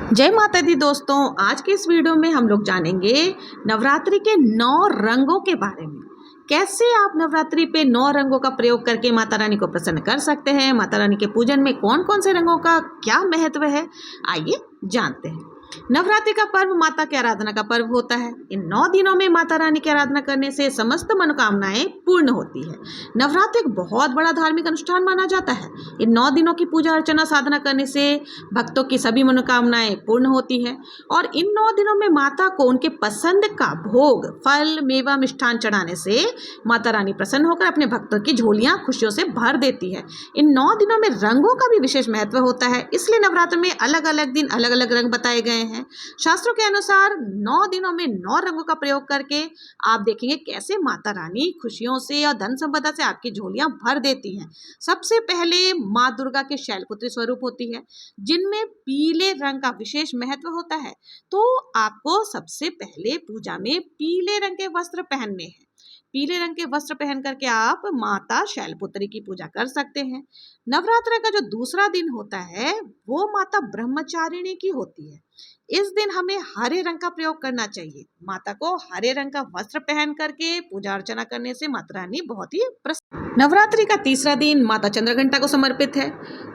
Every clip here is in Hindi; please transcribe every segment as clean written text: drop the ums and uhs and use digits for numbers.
जय माता दी दोस्तों। आज के इस वीडियो में हम लोग जानेंगे नवरात्रि के 9 रंगों के बारे में। कैसे आप नवरात्रि पे 9 रंगों का प्रयोग करके माता रानी को प्रसन्न कर सकते हैं। माता रानी के पूजन में कौन कौन से रंगों का क्या महत्व है, आइए जानते हैं। नवरात्रि का पर्व माता की आराधना का पर्व होता है। इन 9 दिनों में माता रानी की आराधना करने से समस्त मनोकामनाएं पूर्ण होती है। नवरात्रि एक बहुत बड़ा धार्मिक अनुष्ठान माना जाता है। इन 9 दिनों की पूजा अर्चना साधना करने से भक्तों की सभी मनोकामनाएं पूर्ण होती है और इन 9 दिनों में माता को उनके पसंद का भोग, फल, मेवा, मिष्ठान चढ़ाने से माता रानी प्रसन्न होकर अपने भक्तों की झोलियां खुशियों से भर देती है। इन 9 दिनों में रंगों का भी विशेष महत्व होता है, इसलिए नवरात्र में अलग अलग दिन अलग अलग रंग बताए गए हैं। शास्त्रों के अनुसार 9 दिनों में 9 रंगों का प्रयोग करके आप देखेंगे कैसे माता रानी खुशियों से और धन संपदा से आपकी झोलियां भर देती हैं। सबसे पहले माँ दुर्गा के शैलपुत्री स्वरूप होती है, जिनमें पीले रंग का विशेष महत्व होता है। तो आपको सबसे पहले पूजा में पीले रंग के वस्त्र पहनने हैं। पीले रंग के वस्त्र पहन करके आप माता शैलपुत्री की पूजा कर सकते हैं। नवरात्र का जो दूसरा दिन होता है वो माता ब्रह्मचारिणी की होती है। इस दिन हमें हरे रंग का प्रयोग करना चाहिए। माता को हरे रंग का वस्त्र पहन करके पूजा अर्चना करने से माता रानी बहुत ही प्रसन्न। नवरात्रि का तीसरा दिन माता चंद्रघंटा को समर्पित है।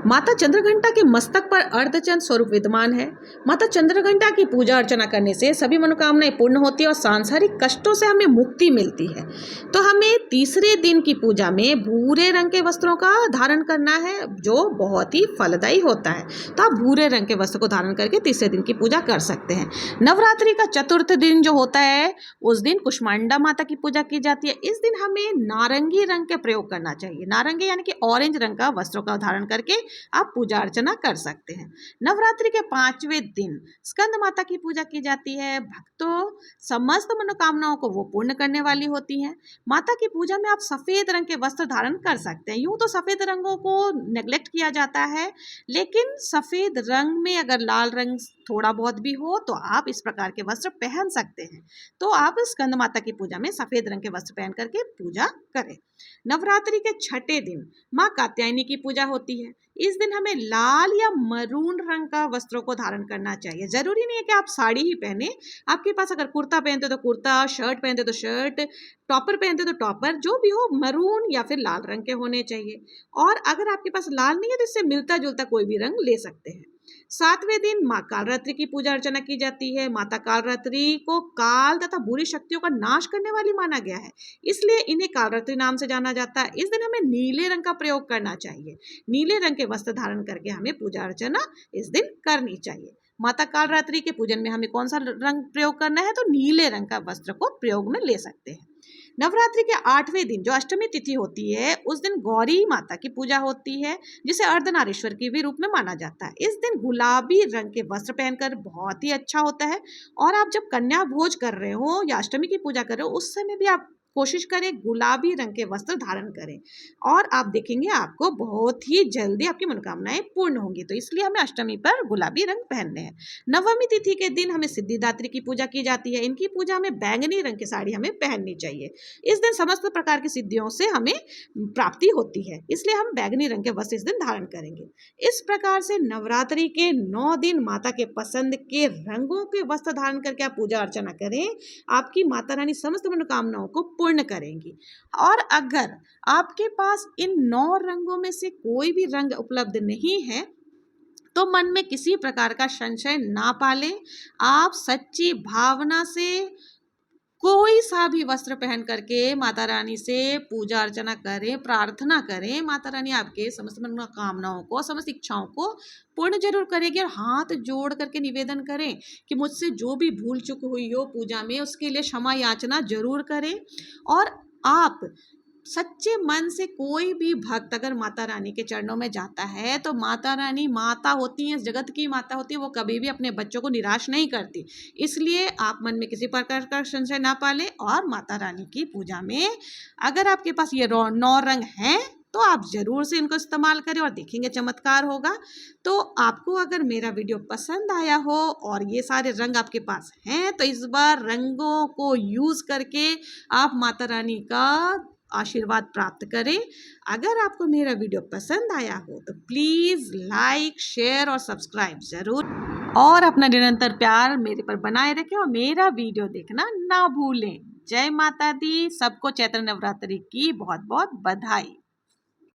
माता चंद्रघंटा के मस्तक पर अर्धचंद्र स्वरूप विद्यमान है। माता चंद्रघंटा की पूजा अर्चना करने से सभी मनोकामनाएं पूर्ण होती है और सांसारिक कष्टों से हमें मुक्ति मिलती है। तो हमें तीसरे दिन की पूजा में भूरे रंग के वस्त्रों का धारण करना है, जो बहुत ही फलदायी होता है। तो आप भूरे रंग के वस्त्र को धारण करके तीसरे दिन की पूजा कर सकते हैं। नवरात्रि का चतुर्थ दिन जो होता है उस दिन कुष्मांडा माता की पूजा की जाती है। इस दिन हमें नारंगी रंग के प्रयोग करना चाहिए। नारंगी यानी कि ऑरेंज रंग का वस्त्रों का धारण करके आप पूजा अर्चना कर सकते हैं। नवरात्रि के 5वें दिन स्कंद माता की पूजा की जाती है। भक्तों समस्त मनोकामनाओं को वो पूर्ण करने वाली होती हैं। माता की पूजा में आप सफेद रंग के वस्त्र धारण कर सकते हैं। यूं तो सफेद रंगों को नेग्लेक्ट किया जाता है, लेकिन सफेद रंग में अगर लाल रंग थोड़ा बहुत भी हो तो आप इस प्रकार के वस्त्र पहन सकते हैं। तो आप स्कंद माता की पूजा में सफेद रंग के वस्त्र पहन करके पूजा करें। नवरात्रि के 6ठे दिन माँ कात्यायनी की पूजा होती है। इस दिन हमें लाल या मरून रंग का वस्त्रों को धारण करना चाहिए। जरूरी नहीं है कि आप साड़ी ही पहने। आपके पास अगर कुर्ता पहनते तो कुर्ता, शर्ट पहनते तो शर्ट, टॉपर पहनते तो टॉपर, जो भी हो मरून या फिर लाल रंग के होने चाहिए। और अगर आपके पास लाल नहीं है तो इससे मिलता जुलता कोई भी रंग ले सकते हैं। 7वें दिन माँ कालरात्रि की पूजा अर्चना की जाती है। माता कालरात्रि को काल तथा बुरी शक्तियों का नाश करने वाली माना गया है, इसलिए इन्हें कालरात्रि नाम से जाना जाता है। इस दिन हमें नीले रंग का प्रयोग करना चाहिए। नीले रंग के वस्त्र धारण करके हमें पूजा अर्चना इस दिन करनी चाहिए। माता कालरात्रि के पूजन में हमें कौन सा रंग प्रयोग करना है, तो नीले रंग का वस्त्र को प्रयोग में ले सकते हैं। नवरात्रि के 8वें दिन जो अष्टमी तिथि होती है उस दिन गौरी माता की पूजा होती है, जिसे अर्धनारीश्वर के भी रूप में माना जाता है। इस दिन गुलाबी रंग के वस्त्र पहनकर बहुत ही अच्छा होता है। और आप जब कन्या भोज कर रहे हो या अष्टमी की पूजा कर रहे हो उस समय भी आप कोशिश करें गुलाबी रंग के वस्त्र धारण करें, और आप देखेंगे आपको बहुत ही जल्दी आपकी मनोकामनाएं पूर्ण होंगी। तो इसलिए हमें अष्टमी पर गुलाबी रंग पहनने हैं। नवमी तिथि के दिन हमें सिद्धिदात्री की पूजा की जाती है। इनकी पूजा में बैंगनी रंग की साड़ी हमें पहननी चाहिए। इस दिन समस्त प्रकार की सिद्धियों से हमें प्राप्ति होती है, इसलिए हम बैंगनी रंग के वस्त्र इस दिन धारण करेंगे। इस प्रकार से नवरात्रि के 9 दिन माता के पसंद के रंगों के वस्त्र धारण करके आप पूजा अर्चना करें। आपकी माता रानी समस्त मनोकामनाओं को पूर्ण करेंगी। और अगर आपके पास इन 9 रंगों में से कोई भी रंग उपलब्ध नहीं है तो मन में किसी प्रकार का संशय ना पालें। आप सच्ची भावना से कोई सा भी वस्त्र पहन करके माता रानी से पूजा अर्चना करें, प्रार्थना करें। माता रानी आपके समस्त मनोकामनाओं को, समस्त इच्छाओं को पूर्ण जरूर करेगी। और हाथ जोड़ करके निवेदन करें कि मुझसे जो भी भूल चूक हुई हो पूजा में उसके लिए क्षमा याचना जरूर करें। और आप सच्चे मन से कोई भी भक्त अगर माता रानी के चरणों में जाता है तो माता रानी माता होती हैं, जगत की माता होती है, वो कभी भी अपने बच्चों को निराश नहीं करती। इसलिए आप मन में किसी प्रकार का संशय ना पालें। और माता रानी की पूजा में अगर आपके पास ये 9 रंग हैं तो आप जरूर से इनको इस्तेमाल करें और देखेंगे चमत्कार होगा। तो आपको अगर मेरा वीडियो पसंद आया हो और ये सारे रंग आपके पास हैं तो इस बार रंगों को यूज करके आप माता रानी का आशीर्वाद प्राप्त करें। अगर आपको मेरा वीडियो पसंद आया हो तो प्लीज़ लाइक, शेयर और सब्सक्राइब ज़रूर। और अपना निरंतर प्यार मेरे पर बनाए रखें और मेरा वीडियो देखना ना भूलें। जय माता दी। सबको चैत्र नवरात्रि की बहुत बहुत बधाई।